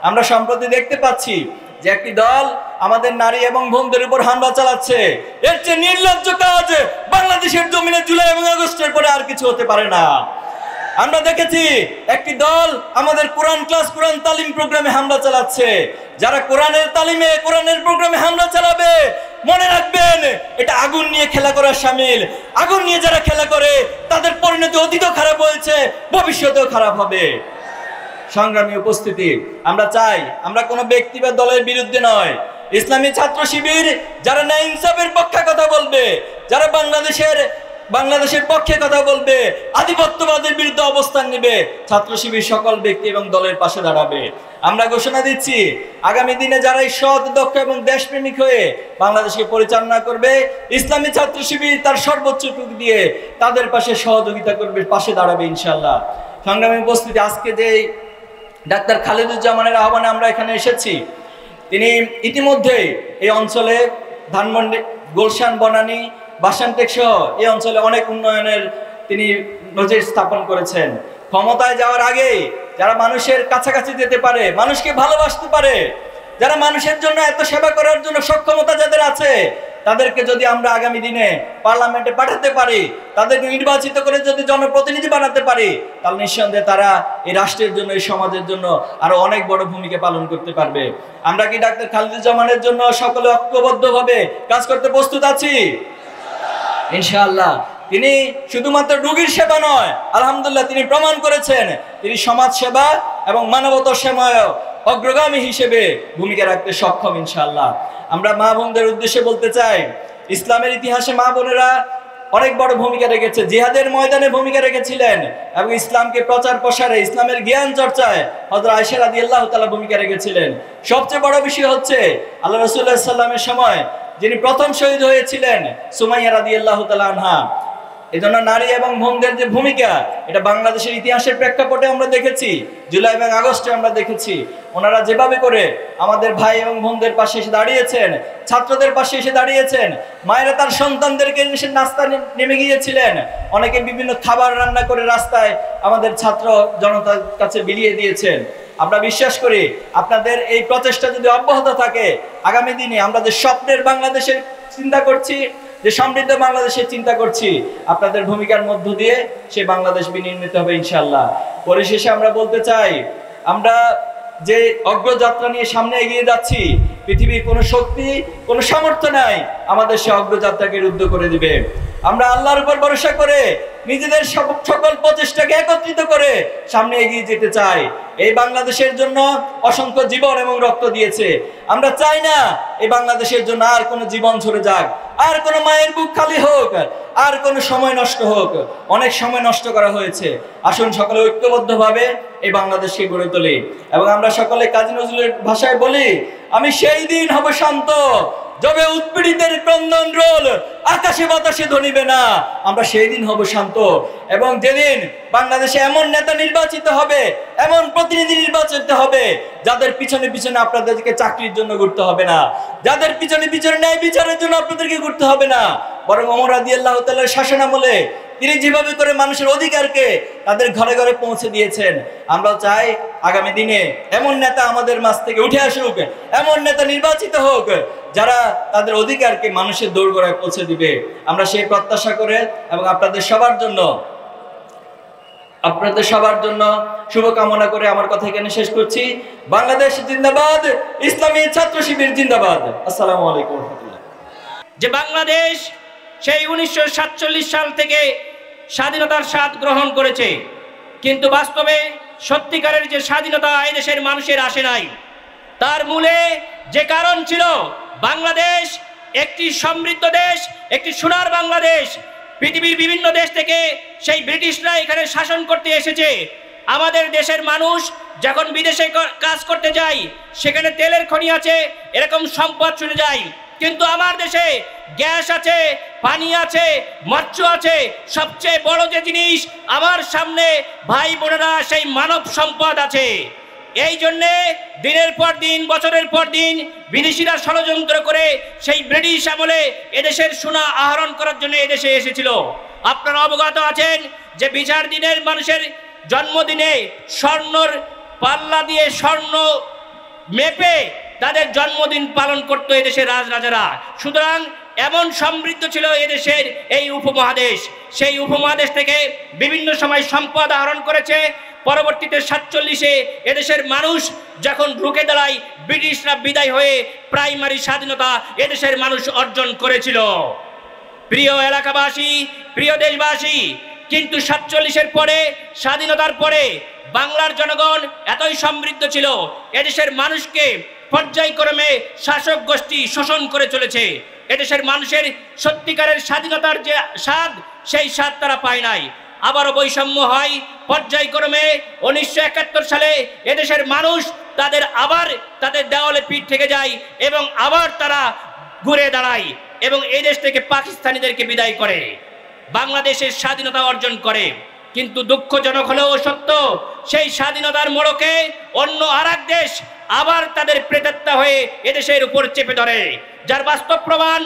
আমরা সম্প্রতি দেখতে পাচ্ছি যে একটি দল আমাদের নারী এবং বোনদের উপর হামলা চালাচ্ছে। এর চেয়ে নির্লজ্জ কাজ বাংলাদেশের জমিনে জুলাই এবং আগস্টের পরে আর কিছু হতে পারে না। আমরা দেখেছি একটি দল আমাদের কোরআন ক্লাস, কোরআন তালিম প্রোগ্রামে হামলা চালাচ্ছে। যারা কোরআনের তালিমে, কোরআনের প্রোগ্রামে হামলা চালাবে, মনে রাখবেন এটা আগুন নিয়ে খেলা করার শামিল। আগুন নিয়ে যারা খেলা করে তাদের পরিণতি অতীতও খারাপ হয়েছে, ভবিষ্যতেও খারাপ হবে। সংগ্রামী উপস্থিতি, আমরা চাই আমরা কোনো ব্যক্তি বা দলের বিরুদ্ধে নয়। ইসলামী ছাত্র শিবির যারা ন্যায় ইনসাফের পক্ষে কথা বলবে, যারা বাংলাদেশের পক্ষে কথা বলবে, আধিপত্যবাদের বিরুদ্ধে অবস্থান নেবে, ছাত্র শিবির সকল ব্যক্তি এবং দলের পাশে দাঁড়াবে। আমরা ঘোষণা দিচ্ছি আগামী দিনে যারা সৎ, দক্ষ এবং দেশপ্রেমিক হয়ে বাংলাদেশকে পরিচালনা করবে, ইসলামী ছাত্র শিবির তার সর্বোচ্চ টুকু দিয়ে তাদের পাশে সহযোগিতা করবে, পাশে দাঁড়াবে ইনশাআল্লাহ। সংগ্রামী উপস্থিতি, আজকে যে ডাক্তার খালেদুজ্জামানের আহ্বানে আমরা এখানে এসেছি, তিনি ইতিমধ্যে এই অঞ্চলে ধানমন্ডি, গুলশান, বনানী, বাসানটেক সহ এই অঞ্চলে অনেক উন্নয়নের তিনি নজির স্থাপন করেছেন। ক্ষমতায় যাওয়ার আগে যারা মানুষের কাছাকাছি যেতে পারে, মানুষকে ভালোবাসতে পারে, যারা মানুষের জন্য এত সেবা করার জন্য সক্ষমতা যাদের আছে, তাদেরকে যদি আমরা আগামী দিনে পার্লামেন্টে পাঠাতে পারি, তাদেরকে নির্বাচিত করে যদি জনপ্রতিনিধি বানাতে পারি, তাহলে নিঃসন্দেহে তারা এই রাষ্ট্রের জন্য, এই সমাজের জন্য আরো অনেক বড় ভূমিকা পালন করতে পারবে। আমরা কি ডাক্তার খালেদুজ্জামানের জন্য সকলে ঐক্যবদ্ধভাবে কাজ করতে প্রস্তুত আছি? ইনশাআল্লাহ। তিনি শুধুমাত্র রোগীর সেবা নয়, আলহামদুলিল্লাহ তিনি প্রমাণ করেছেন তিনি সমাজ সেবা এবং মানবতা সেবায় অগ্রগামী হিসেবে ভূমিকা রাখতে সক্ষম ইনশাআল্লাহ। আমরা মা বোনদের উদ্দেশ্যে বলতে চাই, ইসলামের ইতিহাসে মা বোনেরা অনেক বড় ভূমিকা রেখেছে, জিহাদের ময়দানে ভূমিকা রেখেছিলেন এবং ইসলামকে প্রচার প্রসারে, ইসলামের জ্ঞান চর্চায় হযরত আয়েশা রাদিয়াল্লাহু তাআলা ভূমিকা রেখেছিলেন। সবচেয়ে বড় বিষয় হচ্ছে আল্লাহ রাসূলুল্লাহ সাল্লাল্লাহু আলাইহি ওয়াসাল্লামের সময় যিনি প্রথম শহীদ হয়েছিলেন, সুমাইয়া রাদিয়াল্লাহু তাআলা আনহা। এজন্য নারী এবং বোনদের যে ভূমিকা, এটা বাংলাদেশের ইতিহাসের প্রেক্ষাপটে আমরা দেখেছি, জুলাই এবং আগস্টে আমরা দেখেছি। ওনারা যেভাবে করে আমাদের ভাই এবং বোনদের পাশে এসে দাঁড়িয়েছেন, ছাত্রদের পাশে এসে দাঁড়িয়েছেন, মায়েরা তার সন্তানদেরকে এসে নাস্তা নেমে গিয়েছিলেন, অনেকে বিভিন্ন খাবার রান্না করে রাস্তায় আমাদের ছাত্র জনতার কাছে বিলিয়ে দিয়েছেন। আমরা বিশ্বাস করি আপনাদের এই প্রচেষ্টা যদি অব্যাহত থাকে, আগামী দিনে আমরা যে স্বপ্নের বাংলাদেশের চিন্তা করছি, যে সমৃদ্ধ বাংলাদেশের চিন্তা করছি, আপনাদের ভূমিকার মধ্য দিয়ে সেই বাংলাদেশ বিনির্মিত হবে ইনশাআল্লাহ। পরিশেষে আমরা বলতে চাই, আমরা যে অগ্রযাত্রা নিয়ে সামনে এগিয়ে যাচ্ছি, পৃথিবীর কোনো শক্তি, কোনো সামর্থ্য নাই আমাদের সে অগ্রযাত্রাকে রুদ্ধ করে দিবে। আমরা আল্লাহর উপর ভরসা করে নিজেদের সকল প্রচেষ্টাকে একত্রিত করে সামনে এগিয়ে যেতে চাই। এই বাংলাদেশের জন্য অসংখ্য জীবন এবং রক্ত দিয়েছে। আমরা চাই না এই বাংলাদেশের জন্য আর কোনো জীবন ঝরে যাক, আর কোনো মায়ের বুক খালি হোক, আর কোনো সময় নষ্ট হোক। অনেক সময় নষ্ট করা হয়েছে। আসুন সকলে ঐক্যবদ্ধভাবে এই বাংলাদেশকে গড়ে তুলি এবং আমরা সকলে কাজী নজরুলের ভাষায় বলি, আমি সেই দিন হব শান্ত যবে উৎপীড়িতের ক্রন্দন রোল আকাশে বাতাসে ধনিবে না। আমরা সেই দিন হব শান্ত, এবং যেদিন বাংলাদেশে এমন নেতা নির্বাচিত হবে, এমন প্রতিনিধি নির্বাচিত হবে, যাদের পিছনে পিছনে আপনাদেরকে চাকরির জন্য ঘুরতে হবে না, যাদের পিছনে পিছনে ন্যায় বিচারের জন্য আপনাদেরকে ঘুরতে হবে না, বরং ওমর রাদিয়াল্লাহু তাআলার শাসনামলে তিনি যেভাবে করে মানুষের অধিকারকে তাদের ঘরে ঘরে পৌঁছে দিয়েছেন, আমরা চাই আগামী দিনে এমন নেতা আমাদের মাঝ থেকে উঠে আসুক, এমন নেতা নির্বাচিত হোক যারা তাদের অধিকারকে মানুষের দোরগোড়ায় পৌঁছে দিবে। আমরা সেই প্রত্যাশা করে এবং আপনাদের সবার জন্য শুভকামনা করে আমার কথা এখানে শেষ করছি। বাংলাদেশ জিন্দাবাদ, ইসলামী ছাত্র শিবির জিন্দাবাদ। আসসালামু আলাইকুম ওয়া রাহমাতুল্লাহ। যে বাংলাদেশ সেই 1947 সাল থেকে স্বাধীনতার স্বাদ গ্রহণ করেছে, কিন্তু বাস্তবে সত্যিকারের যে স্বাধীনতা এই দেশের মানুষের আসে নাই। তার মূলে যে কারণ ছিল, বাংলাদেশ একটি সমৃদ্ধ দেশ, একটি সোনার বাংলাদেশ। পৃথিবীর বিভিন্ন দেশ থেকে সেই ব্রিটিশরা এখানে শাসন করতে এসেছে। আমাদের দেশের মানুষ যখন বিদেশে কাজ করতে যায়, সেখানে তেলের খনি আছে, এরকম সম্পদ চলে যায়। কিন্তু আমার দেশে গ্যাস আছে, পানি আছে, মৎস্য আছে। সবচেয়ে বড় যে জিনিস আমার সামনে ভাই বোনেরা, সেই মানব সম্পদ আছে। এই জন্যে দিনের পর দিন, বছরের পর দিন বিদেশিরা ষড়যন্ত্র করে সেই ব্রিটিশ আমলে এদেশের সোনা আহরণ করার জন্য এদেশে এসেছিল। আপনারা অবগত আছেন যে বিচার দিনের মানুষের জন্মদিনে স্বর্ণর পাল্লা দিয়ে স্বর্ণ মেপে তাদের জন্মদিন পালন করতো এদেশের রাজরাজারা। সুতরাং এমন সমৃদ্ধ ছিল এদেশের এই উপমহাদেশ। সেই উপমহাদেশ থেকে বিভিন্ন সময় সম্পদ আহরণ করেছে। পরবর্তীতে 47-এ এদেশের মানুষ যখন রুখে দাঁড়ায়, ব্রিটিশরা বিদায় হয়ে প্রাইমারি স্বাধীনতা এদেশের মানুষ অর্জন করেছিল। প্রিয় এলাকাবাসী, প্রিয় দেশবাসী, কিন্তু 47-এর পরে, স্বাধীনতার পরে বাংলার জনগণ এতই সমৃদ্ধ ছিল, এদেশের মানুষকে পর্যায়ক্রমে শাসক গোষ্ঠী শোষণ করে চলেছে। এদেশের মানুষের সত্যিকারের স্বাধীনতার যে স্বাদ, সেই স্বাদ তারা পায় নাই। আবারও বৈষম্য হয় পর্যায়ক্রমে। 1971 সালে এদেশের মানুষ তাদের দেওয়ালে পিঠ থেকে যায় এবং আবার তারা ঘুরে দাঁড়ায় এবং এই দেশ থেকে পাকিস্তানিদেরকে বিদায় করে, বাংলাদেশের স্বাধীনতা অর্জন করে। কিন্তু দুঃখজনক হলেও সত্য, সেই স্বাধীনতার মোড়কে অন্য আরেক দেশ আবার তাদের প্রেতাত্মা হয়ে এদেশের উপর চেপে ধরে, যার বাস্তব প্রমাণ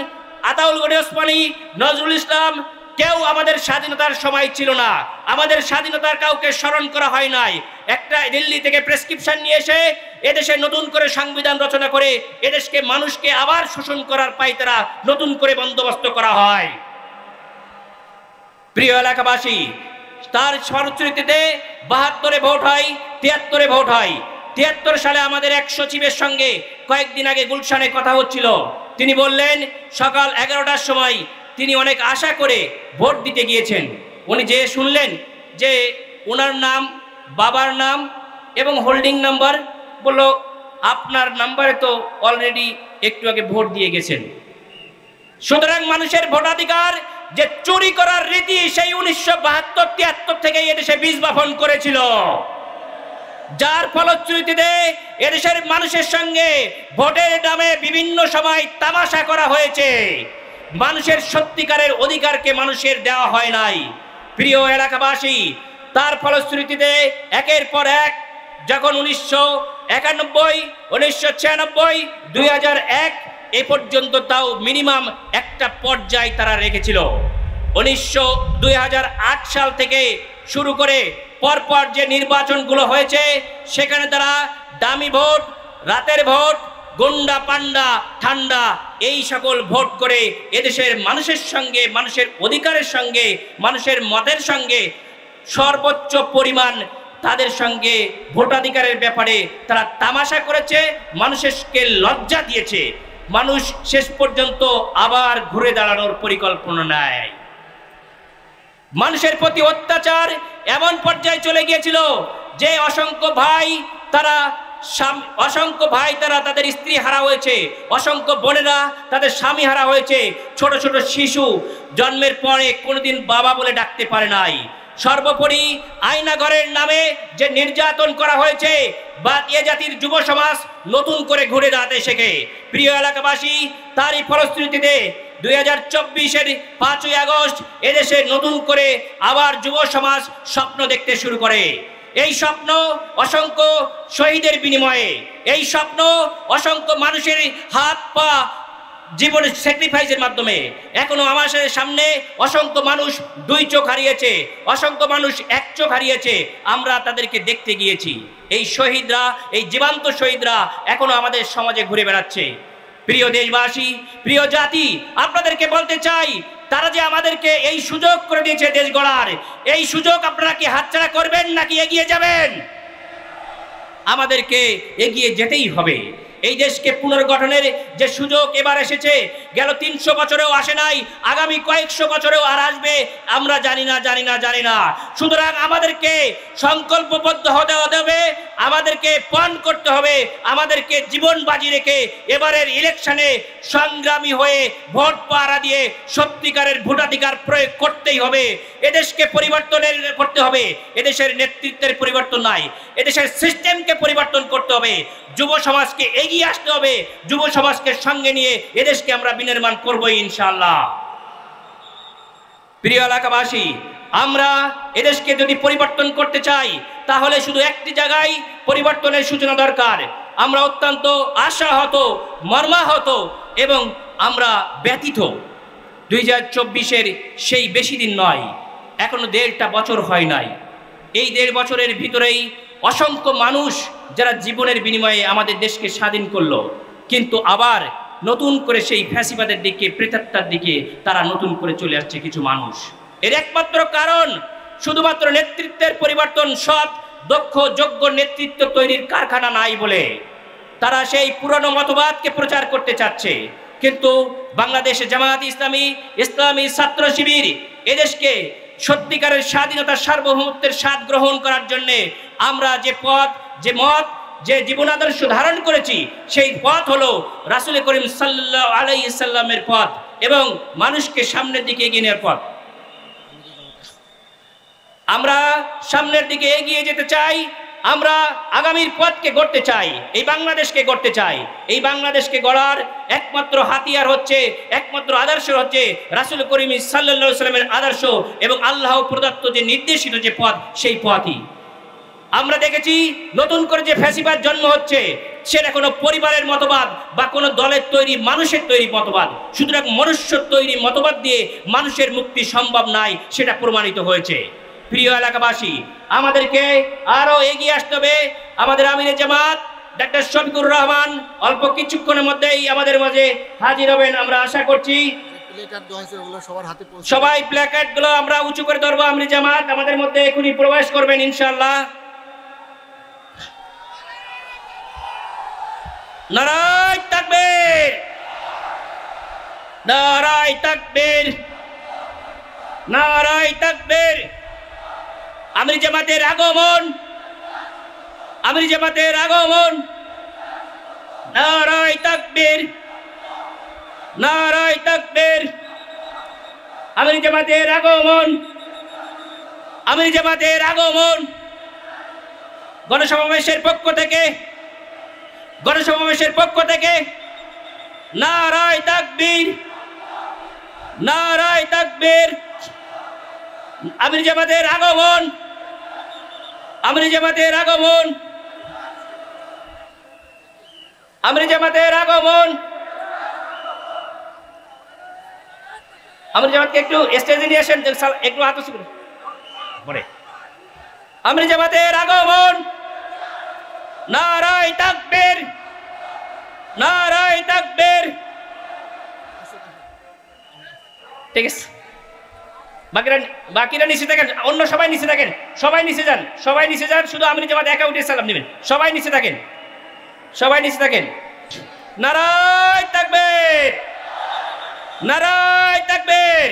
আতাউল গনি ওসমানী, নজরুল ইসলাম। কেউ আমাদের স্বাধীনতার সময় ছিল না, আমাদের স্বাধীনতার কাউকে স্মরণ করা হয় নাই। একটা দিল্লি থেকে প্রেসক্রিপশন নিয়ে এসে এদেশে নতুন করে সংবিধান রচনা করে এদেশকে, মানুষকে আবার শোষণ করার পায়তারা নতুন করে বন্দোবস্ত করা হয়। প্রিয় এলাকাবাসী, তার ফলশ্রুতিতে 72-এ ভোট হয়, 73-এ ভোট হয়। 73 সালে আমাদের এক সচিবের সঙ্গে কয়েকদিন আগে গুলশানে কথা হচ্ছিল। তিনি বললেন সকাল 11টার সময় তিনি অনেক আশা করে ভোট দিতে গিয়েছেন। উনি যে শুনলেন যে ওনার নাম, বাবার নাম এবং হোল্ডিং নাম্বার, বলল আপনার নাম্বারে তো অলরেডি একটু আগে ভোট দিয়ে গেছেন। সুতরাং মানুষের ভোটাধিকার যে চুরি করার রীতি, সেই 1972-73 থেকে এদেশে বীজ বপন করেছিল, যার ফলশ্রুতিতে এদেশের মানুষের সঙ্গে ভোটের নামে বিভিন্ন সময় তামাশা করা হয়েছে। মানুষের সত্যিকারের অধিকারকে মানুষের দেওয়া হয় নাই। প্রিয় এলাকাবাসী, তার ফলশ্রুতিতে একের পর এক যখন 1991, 1996, 2001 এ পর্যন্ত, তাও মিনিমাম একটা পর্যায় তারা রেখেছিল। 2008 সাল থেকে শুরু করে পরপর যে নির্বাচনগুলো হয়েছে, সেখানে তারা দামি ভোট, রাতের ভোট, গুন্ডা পান্ডা ঠান্ডা, এই সকল ভোট করে এদেশের মানুষের সঙ্গে, মানুষের অধিকারের সঙ্গে, মানুষের মতের সঙ্গে সর্বোচ্চ পরিমাণ তাদের সঙ্গে ভোটাধিকারের ব্যাপারে তারা তামাশা করেছে, মানুষকে লজ্জা দিয়েছে। মানুষ শেষ পর্যন্ত আবার ঘুরে দাঁড়ানোর পরিকল্পনা নেয়। মানুষের প্রতি অত্যাচার এমন পর্যায়ে চলে গিয়েছিল যে অসংখ্য ভাই তারা তাদের স্ত্রী হারা হয়েছে, অসংখ্য বোনেরা তাদের স্বামী হারা হয়েছে, ছোট ছোট শিশু জন্মের পরে কোনোদিন বাবা বলে ডাকতে পারে নাই। সর্বোপরি আয়নাঘরের নামে যে নির্যাতন করা হয়েছে, বা এ জাতির যুব সমাজ নতুন করে ঘুরে দাঁড়াতে শেখে। প্রিয় এলাকাবাসী, তারই ফলশ্রুতিতে 2024-এর 5ই আগস্ট এদেশে নতুন করে আবার যুব সমাজ স্বপ্ন দেখতে শুরু করে। এই স্বপ্ন অসংখ্য শহীদের বিনিময়ে, এই স্বপ্ন অসংখ্য মানুষের হাত পা জীবনের স্যাক্রিফাইসের মাধ্যমে। এখনো আমাদের সামনে অসংখ্য মানুষ 2 চোখ হারিয়েছে, অসংখ্য মানুষ 1 চোখ হারিয়েছে। আমরা তাদেরকে দেখতে গিয়েছি। এই শহীদরা, এই জীবন্ত শহীদরা এখনো আমাদের সমাজে ঘুরে বেড়াচ্ছে। প্রিয় দেশবাসী, প্রিয় জাতি, আপনাদেরকে বলতে চাই, তারা যে আমাদেরকে এই সুযোগ করে দিয়েছে দেশ গড়ার, এই সুযোগ আপনারা কি হাতছাড়া করবেন নাকি এগিয়ে যাবেন? আমাদেরকে এগিয়ে যেতেই হবে। এই দেশকে পুনর্গঠনের যে সুযোগ এবার এসেছে, গেল 300 বছরেও আসে নাই, আগামী কয়েকশো বছরেও আর আসবে আমরা জানি না। সুতরাং আমাদেরকে সংকল্পবদ্ধ হতে হবে, আমাদেরকে পণ করতে হবে, আমাদেরকে জীবন বাজি রেখে এবারের ইলেকশনে সংগ্রামী হয়ে ভোট পাহারা দিয়ে সত্যিকারের ভোটাধিকার প্রয়োগ করতেই হবে। এদেশকে পরিবর্তনের করতে হবে। এদেশের নেতৃত্বের পরিবর্তন নাই, এদেশের সিস্টেমকে পরিবর্তন করতে হবে। যুব সমাজকে এগিয়ে আসতে হবে, যুব সমাজকে সঙ্গে নিয়ে এদেশকে আমরা বিনির্মাণ করবই ইনশাআল্লাহ। প্রিয় এলাকাবাসী, আমরা এদেশকে যদি পরিবর্তন করতে চাই, তাহলে শুধু একটি জায়গায় পরিবর্তনের সূচনা দরকার। আমরা অত্যন্ত আশাহত, মর্মাহত এবং আমরা ব্যথিত। 2024-এর সেই বেশি দিন নয়, এখনো 1.5 বছর হয় নাই। এই 1.5 বছরের ভিতরেই অসংখ্য মানুষ যারা জীবনের বিনিময়ে আমাদের দেশকে স্বাধীন করলো, কিন্তু আবার নতুন করে সেই ফ্যাসিবাদের দিকে, প্রেতাত্মার দিকে তারা নতুন করে চলে আসছে কিছু মানুষ। এর একমাত্র কারণ শুধুমাত্র নেতৃত্বের পরিবর্তন, সৎ দক্ষ যোগ্য নেতৃত্ব তৈরির কারখানা নাই বলে তারা সেই পুরনো মতবাদকে প্রচার করতে চাচ্ছে। কিন্তু বাংলাদেশে জামায়াত ইসলামী, ইসলামী ছাত্র শিবির এদেশকে সত্যিকারের স্বাধীনতা, সার্বভৌমত্বের স্বাদ গ্রহণ করার জন্য আমরা যে পথ, যে মত, যে জীবন আদর্শ ধারণ করেছি, সেই পথ হলো রাসূল করিম সাল্লাল্লাহু আলাইহি সাল্লামের পথ এবং মানুষকে সামনের দিকে এগিয়ে নেওয়ার পথ। আমরা সামনের দিকে এগিয়ে যেতে চাই, আমরা আগামীর পথকে গড়তে চাই, এই বাংলাদেশকে গড়তে চাই। এই বাংলাদেশকে গড়ার একমাত্র হাতিয়ার হচ্ছে, একমাত্র আদর্শ হচ্ছে রাসূল করিম সাল্লাল্লাহু আলাইহি সাল্লামের আদর্শ এবং আল্লাহ প্রদত্ত যে নির্দেশিত যে পথ, সেই পথই। আমরা দেখেছি নতুন করে যে ফ্যাসিবাদ জন্ম হচ্ছে, সেটা কোনো পরিবারের মতবাদ বা কোনো দলের তৈরি, মানুষের তৈরি মতবাদ। সুতরাং মনুষ্য তৈরি মতবাদ দিয়ে মানুষের মুক্তি সম্ভব নাই, সেটা প্রমাণিত হয়েছে। প্রিয় এলাকাবাসী, আমাদেরকে আরো এগিয়ে আসতে হবে। আমাদের আমিরে জামাত ডাক্তার শফিকুর রহমান অল্প কিছুক্ষণের মধ্যেই আমাদের মাঝে হাজির হবেন আমরা আশা করছি। সবাই প্ল্যাকার্ড গুলো আমরা উঁচু করে ধরবো। আমিরে জামাত আমাদের মধ্যে এখনই প্রবেশ করবেন ইনশাআল্লাহ। নারায়ে তাকবীর, নারায়ে তাকবীর, নারায়ে তাকবীর। আমির জামাতের আগমন, আমির জামাতের আগমন। নারায়ে তাকবীর, নারায়ে তাকবীর। আমির জামাতের আগমন, আমির জামাতের আগমন। গণসমাবেশের পক্ষ থেকে, গণসমাবেশের পক্ষ থেকে নারায়ে তাকবীর, নারায়ে তাকবীর। আমির জামাতের আগমন, আমির জামাতের আগমন, আমির জামাতের আগমন। আমির জামাতকে একটু স্টেজে নিয়ে আসেন, একটু হাত উঁচু করে পরে। আমির জামাতের আগমন। নারায়ে তাকবীর, নারায়ে তাকবীর। ঠিক আছে, বাকিরা নিচে থাকেন, অন্য সবাই নিচে থাকেন, সবাই নিচে যান, সবাই নিচে যান। শুধু আমির জামাত একা উঠে সালাম নেবেন। সবাই নিচে থাকেন, সবাই নিচে থাকেন। নারায়ে তাকবীর, নারায়ে তাকবীর।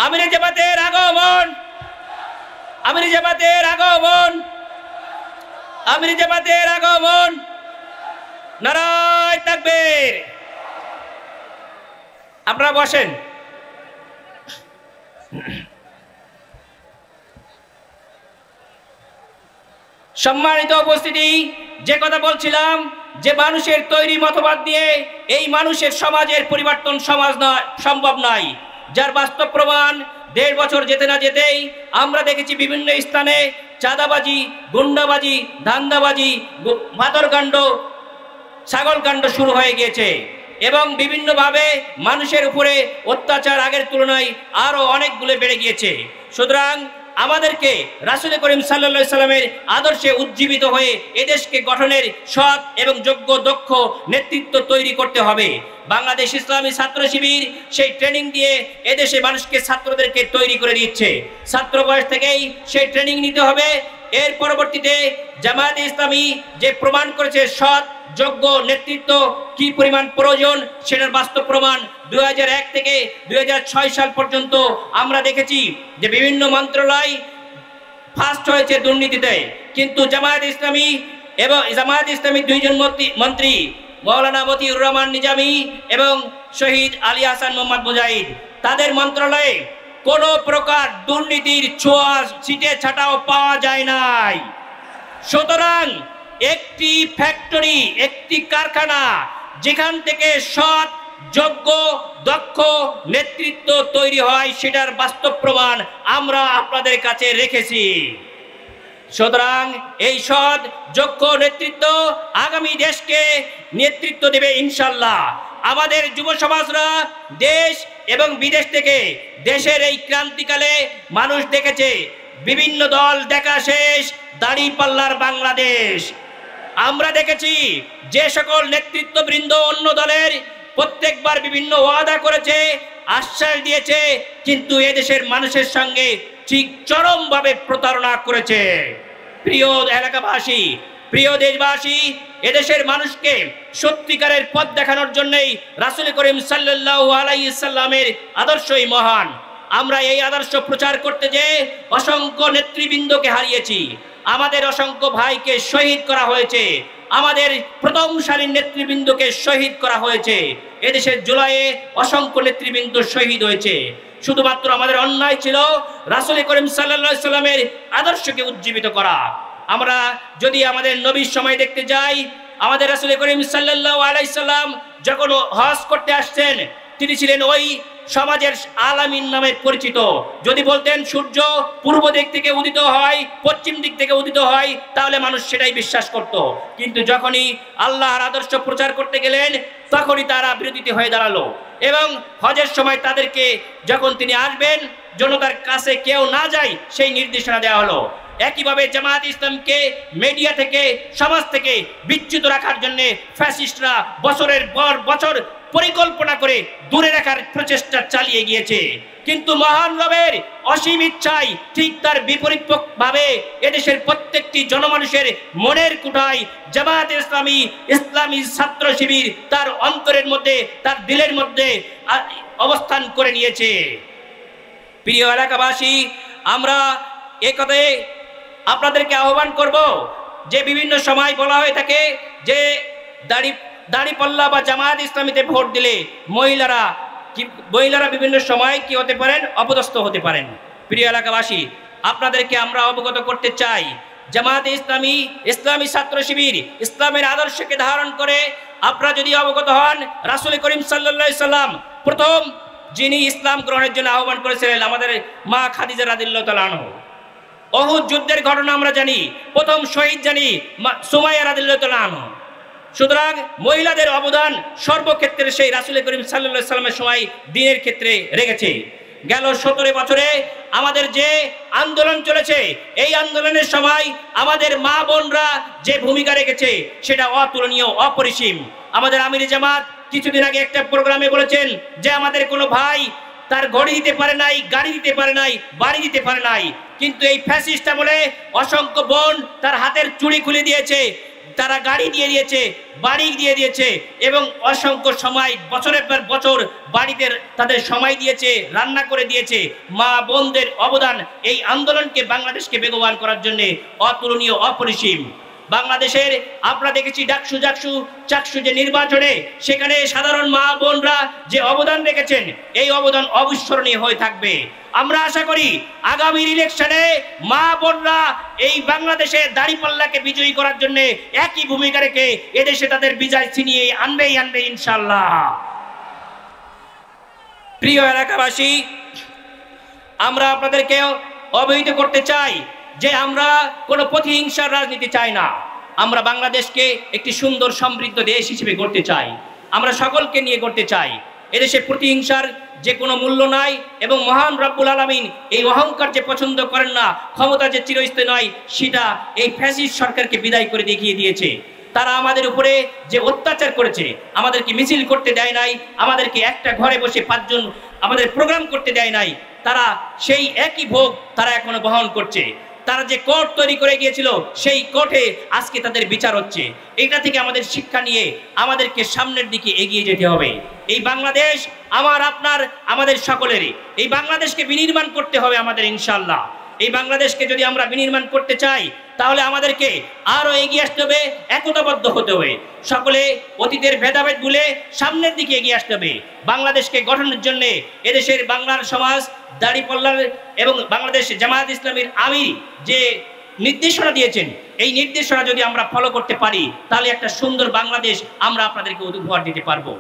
আমির জামাতের আগমন, আমির জামাতের আগমন, আমির জামাতের আগমন। নারায়ে তাকবীর। আপনারা বসেন। সম্মানিত উপস্থিতি, যে কথা বলছিলাম, যে মানুষের তৈরি মতবাদ দিয়ে এই মানুষের সমাজের পরিবর্তন সম্ভব নয়, যার বাস্তব প্রমাণ 1.5 বছর যেতে না যেতেই আমরা দেখেছি বিভিন্ন স্থানে চাঁদাবাজি, গুন্ডাবাজি, ধান্দাবাজি, মাদরকাণ্ড, ছাগলকাণ্ড শুরু হয়ে গিয়েছে এবং বিভিন্নভাবে মানুষের উপরে অত্যাচার আগের তুলনায় আরো অনেকগুলো বেড়ে গিয়েছে। সুতরাং আমাদেরকে রাসূল করিম সাল্লাল্লাহু আলাইহি সাল্লামের আদর্শে উজ্জীবিত হয়ে এদেশকে গঠনের সৎ এবং যোগ্য দক্ষ নেতৃত্ব তৈরি করতে হবে। বাংলাদেশ ইসলামী ছাত্র শিবির সেই ট্রেনিং দিয়ে এদেশে মানুষকে, ছাত্রদেরকে তৈরি করে দিচ্ছে। ছাত্র বয়স থেকেই সেই ট্রেনিং নিতে হবে। এর পরবর্তীতে জামায়াত ইসলামী যে প্রমাণ করেছে সৎ যোগ্য নেতৃত্ব কি পরিমাণ প্রয়োজন, সেটার বাস্তব প্রমাণ 2001 থেকে 2006 সাল পর্যন্ত আমরা দেখেছি যে বিভিন্ন মন্ত্রণালয় ফার্স্ট হয়েছে দুর্নীতিতে, কিন্তু জামায়াত ইসলামী এবং জামায়াত ইসলামী 2 জন মন্ত্রী মাওলানা মতিউর রহমান নিজামী এবং শহীদ আলী হাসান মোহাম্মদ মুজাহিদ, তাদের মন্ত্রণালয়ে কোনো প্রকার দুর্নীতির ছোঁয়া ছিটে ছাটাও পাওয়া যায় নাই। সুতরাং একটি ফ্যাক্টরি, একটি কারখানা যেখান থেকে সৎ যোগ্য দক্ষ নেতৃত্ব তৈরি হয়, সেটার বাস্তব প্রমাণ আমরা আপনাদের কাছে রেখেছি। সুতরাং এই সৎ যোগ্য নেতৃত্ব আগামী দেশকে নেতৃত্ব দেবে ইনশাল্লাহ। আমাদের যুব সমাজরা দেশ এবং বিদেশ থেকে দেশের এই ক্রান্তিকালে মানুষ দেখেছে বিভিন্ন দল দেখা শেষ, দাঁড়িপাল্লার বাংলাদেশ। আমরা দেখেছি যে সকল নেতৃত্ববৃন্দ অন্য দলের প্রত্যেকবার বিভিন্ন ওয়াদা করেছে, আশ্বাস দিয়েছে, কিন্তু এদেশের মানুষের সঙ্গে ঠিক চরমভাবে প্রতারণা করেছে। প্রিয় এলাকাবাসী, প্রিয় দেশবাসী, এদেশের মানুষকে সত্যিকারের পথ দেখানোর জন্যই রাসূল করিম সাল্লাল্লাহু আলাইহি সাল্লামের আদর্শই মহান। আমরা এই আদর্শ প্রচার করতে যেয়ে অসংখ্য নেতৃবৃন্দকে হারিয়েছি, আমাদের অসংখ্য ভাইকে শহীদ করা হয়েছে, আমাদের প্রথম সারির নেতৃবৃন্দকে শহীদ করা হয়েছে। এদেশের জুলাইয়ে অসংখ্য নেতৃবৃন্দ শহীদ হয়েছে। শুধুমাত্র আমাদের অন্যায় ছিল রাসূল করিম সাল্লাল্লাহু আলাইহি সাল্লামের আদর্শকে উজ্জীবিত করা। আমরা যদি আমাদের নবীর সময় দেখতে যাই, আমাদের রাসূল করিম সাল্লাল্লাহু আলাইহি সাল্লাম যখন হজ করতে আসছেন, তিনি ছিলেন ওই সমাজের আলামিন নামে পরিচিত। যদি বলতেন সূর্য পূর্ব দিক থেকে উদিত হয়, পশ্চিম দিক থেকে উদিত হয়, তাহলে মানুষ সেটাই বিশ্বাস করত। কিন্তু যখনই আল্লাহর আদর্শ প্রচার করতে গেলেন, তখনই তারা বিরোধী হয়ে দাঁড়ালো এবং হজের সময় তাদেরকে যখন তিনি আসবেন, জনতার কাছে কেউ না যায় সেই নির্দেশনা দেওয়া হলো। একইভাবে জামায়াত ইসলামকে মিডিয়া থেকে, সমাজ থেকে বিচ্যুত রাখার জন্য ফ্যাসিস্টরা বছরের পর বছর পরিকল্পনা করে দূরে রাখার প্রচেষ্টা চালিয়ে গিয়েছে। কিন্তু মহান রবের অসীম ইচ্ছায় ঠিক তার বিপরীত ভাবে এদেশের প্রত্যেকটি জনমানুষের মনের কুঠায় জামায়াত ইসলামী, ইসলামী ছাত্র শিবির তার অন্তরের মধ্যে, তার দিলের মধ্যে অবস্থান করে নিয়েছে। প্রিয় এলাকাবাসী, আমরা এ কথায় আপনাদেরকে আহ্বান করব যে বিভিন্ন সময় বলা হয়ে থাকে যে দাড়িপাল্লা বা জামায়াত ইসলামীতে ভোট দিলে মহিলারা বিভিন্ন সময় কি হতে পারেন, অপদস্থ হতে পারেন। প্রিয় এলাকাবাসী, আপনাদেরকে আমরা অবগত করতে চাই, জামায়াত ইসলামী, ইসলামী ছাত্র শিবির ইসলামের আদর্শকে ধারণ করে আপনারা যদি অবগত হন, রাসূল করিম সাল্লাল্লাহু আলাইহি সাল্লাম প্রথম যিনি ইসলাম গ্রহণের জন্য আহ্বান করেছিলেন আমাদের মা খাদিজা রাদিয়াল্লাহু তাআলা আনহা। উহুদ যুদ্ধের ঘটনা আমরা জানি, প্রথম শহীদ জানি সুমাইয়া রাদিয়াল্লাহু তাআলা আনহা। সুতরাং মহিলাদের অবদান সর্বক্ষেত্রে সেই রাসূল করিম সাল্লাল্লাহু আলাইহি সাল্লামের সময় দিনের ক্ষেত্রে রেখেছে। গেল 17 বছরে আমাদের যে আন্দোলন চলেছে, এই আন্দোলনের সময় আমাদের মা বোনরা যে ভূমিকা রেখেছে সেটা অতুলনীয়, অপরিসীম। আমাদের আমির জামাত কিছুদিন আগে একটা প্রোগ্রামে বলেছেন যে আমাদের কোনো ভাই তার ঘড়ি দিতে পারে নাই, গাড়ি দিতে পারে নাই, বাড়ি দিতে পারে নাই, কিন্তু এই ফ্যাসিস্ট আমলে অসংখ্য বোন তার হাতের চুড়ি খুলে দিয়েছে, তারা গাড়ি দিয়ে দিয়েছে, বাড়ি দিয়ে দিয়েছে এবং অসংখ্য সময় বছরের পর বছর বাড়িতে তাদের সময় দিয়েছে, রান্না করে দিয়েছে। মা বোনদের অবদান এই আন্দোলনকে, বাংলাদেশকে বেগবান করার জন্য অতুলনীয়, অপরিসীম। বাংলাদেশের আমরা দেখেছি চাকসু যে নির্বাচনে, সেখানে সাধারণ মা বোনরা যে অবদান রেখেছেন, এই অবদান অবিস্মরণীয় হয়ে থাকবে। আমরা আশা করি আগামী ইলেকশনে মা বোনরা এই বাংলাদেশে দাঁড়িপাল্লাকে বিজয়ী করার জন্য একই ভূমিকা রেখে এদেশে তাদের বিজয় ছিনিয়ে আনবে ইনশাআল্লাহ। প্রিয় এলাকাবাসী, আমরা আপনাদেরকে অবহিত করতে চাই যে আমরা কোনো প্রতিহিংসার রাজনীতি চাই না। আমরা বাংলাদেশকে একটি সুন্দর সমৃদ্ধ দেশ হিসেবে গড়তে চাই, আমরা সকলকে নিয়ে গড়তে চাই। এদেশে প্রতিহিংসার যে কোনো মূল্য নাই এবং মহান রব্বুল আলামিন এই অহংকার যে পছন্দ করেন না, ক্ষমতা যে চিরস্থায়ী নয়, সেটা এই ফ্যাসিস্ট সরকারকে বিদায় করে দেখিয়ে দিয়েছে। তারা আমাদের উপরে যে অত্যাচার করেছে, আমাদেরকে মিছিল করতে দেয় নাই, আমাদেরকে একটা ঘরে বসে 5 জন আমাদের প্রোগ্রাম করতে দেয় নাই, তারা সেই একই ভোগ তারা এখনো বহন করছে। তারা যে কোর্ট তৈরি করে গিয়েছিল, সেই কোর্টে আজকে তাদের বিচার হচ্ছে। এটা থেকে আমাদের শিক্ষা নিয়ে আমাদেরকে সামনের দিকে এগিয়ে যেতে হবে। এই বাংলাদেশ আমার, আপনার, আমাদের সকলেরই। এই বাংলাদেশকে বিনির্মাণ করতে হবে আমাদের ইনশাআল্লাহ। এই বাংলাদেশকে যদি আমরা বিনির্মাণ করতে চাই, তাহলে আমাদেরকে আরো এগিয়ে আসতে হবে, একতাবদ্ধ হতে হবে। সকলে অতীতের ভেদাভেদ ভুলে সামনের দিকে এগিয়ে আসতে হবে। বাংলাদেশকে গঠনের জন্য এদেশের বাংলার সমাজ, দাঁড়িপাল্লার এবং বাংলাদেশ জামায়াত ইসলামীর আমির যে নির্দেশনা দিয়েছেন, এই নির্দেশনা যদি আমরা ফলো করতে পারি, তাহলে একটা সুন্দর বাংলাদেশ আমরা আপনাদেরকে উপহার দিতে পারবো।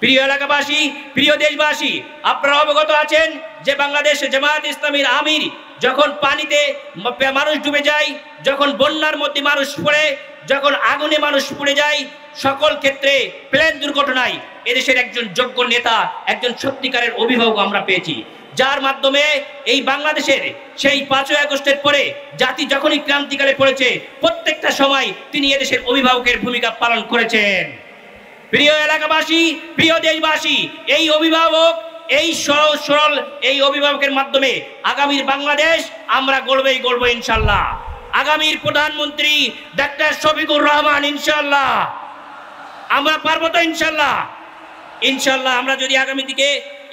প্রিয় এলাকাবাসী, প্রিয় দেশবাসী, আপনারা অবগত আছেন যে বাংলাদেশ জামায়াত ইসলামীর আমির যখন পানিতে মানুষ ডুবে যায়, যখন বন্যার মধ্যে মানুষ পড়ে, যখন আগুনে মানুষ পুড়ে যায়, সকল ক্ষেত্রে প্লেন দুর্ঘটনায় এদেশের একজন যোগ্য নেতা, একজন সত্যিকারের অভিভাবক আমরা পেয়েছি। যার মাধ্যমে এই বাংলাদেশের সেই 5ই আগস্টের পরে জাতি যখনই ক্রান্তিকালে পড়েছে প্রত্যেকটা সময় তিনি এদেশের অভিভাবকের ভূমিকা পালন করেছেন। প্রিয় এলাকাবাসী, প্রিয় দেশবাসী, এই অভিভাবক, এই সরল এই অভিভাবকের মাধ্যমে আগামীর বাংলাদেশ আমরা গড়বই গড়ব ইনশাল্লাহ। আগামীর প্রধানমন্ত্রী ডাক্তার শফিকুর রহমান, ইনশাল্লাহ আমরা পারবো তো ইনশাল্লাহ। ইনশাল্লাহ আমরা যদি আগামী দিকে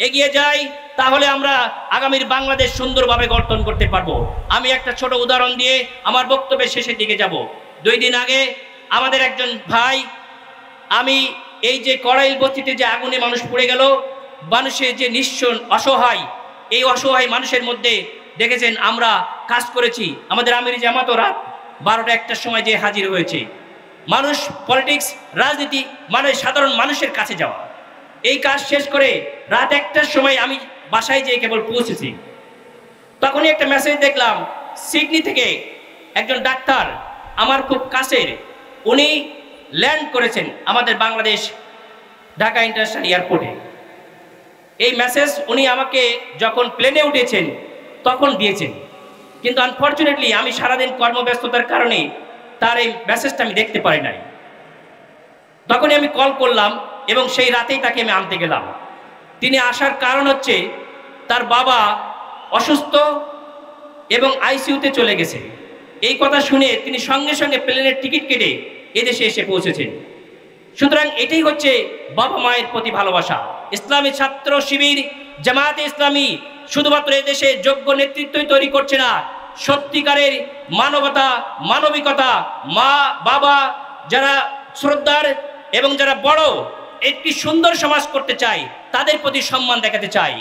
এগিয়ে যাই তাহলে আমরা আগামীর বাংলাদেশ সুন্দরভাবে গঠন করতে পারবো। আমি একটা ছোট উদাহরণ দিয়ে আমার বক্তব্যের শেষের দিকে যাব। 2 দিন আগে আমাদের একজন ভাই, আমি এই যে কড়াইল বস্তিতে যে আগুনে মানুষ পড়ে গেল, মানুষের যে নিঃস্ব অসহায়, এই অসহায় মানুষের মধ্যে দেখেছেন আমরা কাজ করেছি। আমাদের আমির জামাতও রাত 12টা-1টার সময় যে হাজির হয়েছে। মানুষ, পলিটিক্স, রাজনীতি মানে সাধারণ মানুষের কাছে যাওয়া। এই কাজ শেষ করে রাত 1টার সময় আমি বাসায় যেয়ে কেবল পৌঁছেছি, তখনই একটা মেসেজ দেখলাম সিডনি থেকে একজন ডাক্তার, আমার খুব কাছের, উনি ল্যান্ড করেছেন আমাদের বাংলাদেশ ঢাকা ইন্টারন্যাশনাল এয়ারপোর্টে। এই মেসেজ উনি আমাকে যখন প্লেনে উঠেছেন তখন দিয়েছেন, কিন্তু আনফর্চুনেটলি আমি সারাদিন কর্মব্যস্ততার কারণে তার এই মেসেজটা আমি দেখতে পারি নাই। তখনই আমি কল করলাম এবং সেই রাতেই তাকে আমি আনতে গেলাম। তিনি আসার কারণ হচ্ছে তার বাবা অসুস্থ এবং আইসিইউতে চলে গেছে। এই কথা শুনে তিনি সঙ্গে সঙ্গে প্লেনের টিকিট কেটে এদেশে এসে পৌঁছেছেন। সুতরাং এটাই হচ্ছে বাবা মায়ের প্রতি ভালোবাসা। ইসলামী ছাত্র শিবির, জামায়াতে ইসলামী শুধুমাত্র এদেশে যোগ্য নেতৃত্বই তৈরি করছে না, সত্যিকারের মানবতা, মানবিকতা, মা বাবা যারা শ্রদ্ধার এবং যারা বড় একটি সুন্দর সমাজ করতে চাই, তাদের প্রতি সম্মান দেখাতে চাই।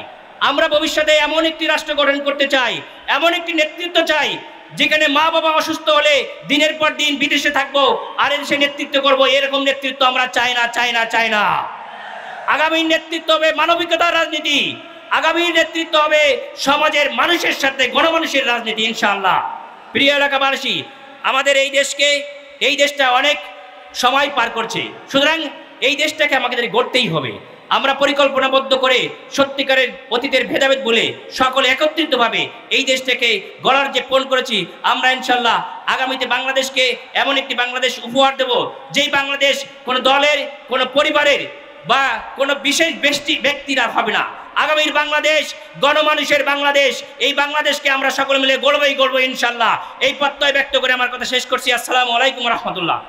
আমরা ভবিষ্যতে এমন একটি রাষ্ট্র গঠন করতে চাই, এমন একটি নেতৃত্ব চাই যেখানে মা বাবা অসুস্থ হলে দিনের পর দিন বিদেশে থাকবো আর এদেশে নেতৃত্ব করব। এরকম নেতৃত্ব আমরা চাই না, চাই না, চাই না। আগামীর নেতৃত্ব হবে মানবিকতার রাজনীতি, আগামীর নেতৃত্ব হবে সমাজের মানুষের সাথে গণমানুষের রাজনীতি ইনশাআল্লাহ। প্রিয় এলাকাবাসী, আমাদের এই দেশটা অনেক সময় পার করছে, সুতরাং এই দেশটাকে আমাদের গড়তেই হবে। আমরা পরিকল্পনাবদ্ধ করে সত্যিকারের অতীতের ভেদাভেদ বলে সকলে একত্রিতভাবে এই দেশটাকে গড়ার যে পণ করেছি, আমরা ইনশাল্লাহ আগামীতে বাংলাদেশকে এমন একটি বাংলাদেশ উপহার দেব, যেই বাংলাদেশ কোনো দলের, কোনো পরিবারের বা কোনো বিশেষ ব্যক্তিরা হবে না। আগামীর বাংলাদেশ গণমানুষের বাংলাদেশ। এই বাংলাদেশকে আমরা সকলে মিলে গড়বই গড়ব ইনশাল্লাহ। এই প্রত্যয় ব্যক্ত করে আমার কথা শেষ করছি। আসসালামু আলাইকুম রহমতুল্লাহ।